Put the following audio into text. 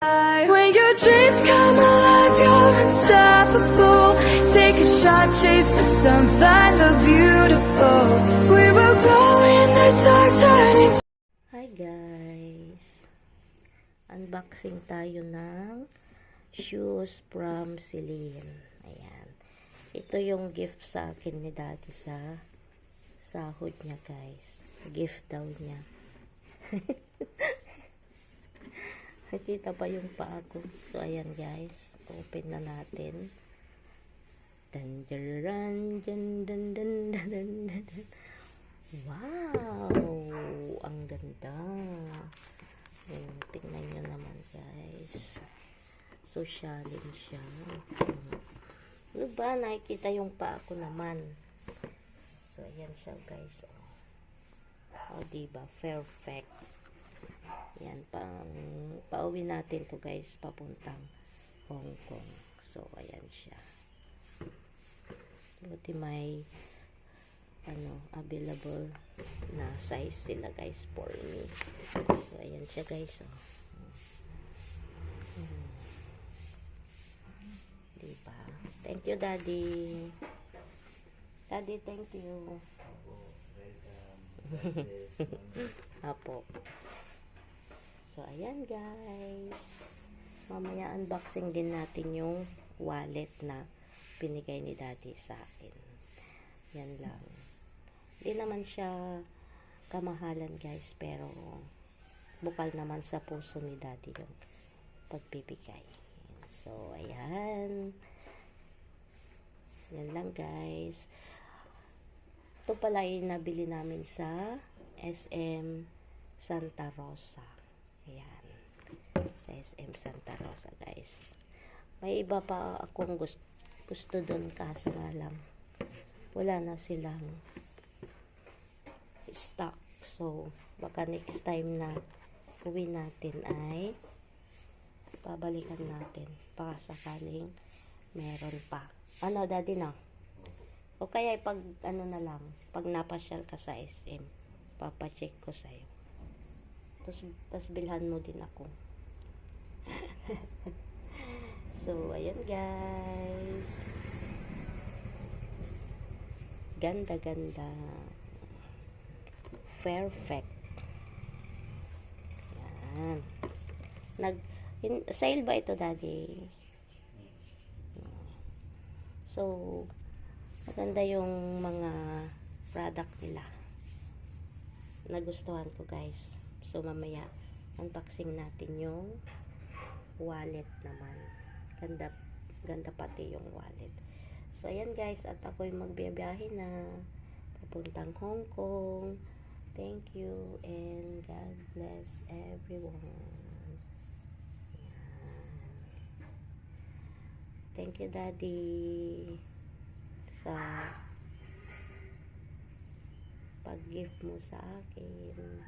When your dreams come alive, you're unstoppable. Take a shot, chase the sun, find the beautiful. We will glow in the dark, turning. Hi guys! Unboxing tayo ng shoes from Celine. Ayan. Ito yung gift sa akin ni Daddy sa sahod niya guys. Gift daw niya. Nakita pa yung paa ko. So, ayan guys. Open na natin. Dandaran, dandaran. Wow! Ang ganda. Ayan, tingnan nyo naman guys. Socialin siya. Ano ba? Nakikita yung paa ko naman. So, ayan siya guys. O, diba? Perfect. Yan, pauwi natin to guys, papuntang Hong Kong. So, ayan siya. Buti may available na size sila guys for me. So, ayan siya guys. Oh. Diba? Thank you, Daddy. Daddy, thank you. Apo. So, ayan guys. Mamaya unboxing din natin yung wallet na pinigay ni Daddy sa akin. Yan lang. Hindi naman siya kamahalan guys, pero bukal naman sa puso ni Daddy yung pagbibigay. So, ayan. Yan lang guys. Ito pala yung nabili namin sa SM Santa Rosa. Ayan. Sa SM Santa Rosa guys. May iba pa akong gusto doon, kaso nga lang wala na silang stock. So, baka next time na uwi natin ay babalikan natin. Baka sakaling meron pa. Ano, Daddy, no? O kaya pag na lang, pag napasyal ka sa SM, papacheck ko sa'yo. Tapos bilhan mo din ako. So, ayan guys. Ganda-ganda. Perfect. Ayan. Sale ba ito, Daddy? So, maganda yung mga product nila. Nagustuhan ko guys. So, mamaya, unboxing natin yung wallet naman. Ganda, ganda pati yung wallet. So, ayan guys. At ako'y magbiyahe na papuntang Hong Kong. Thank you and God bless everyone. Ayan. Thank you, Daddy, sa pag-gift mo sa akin.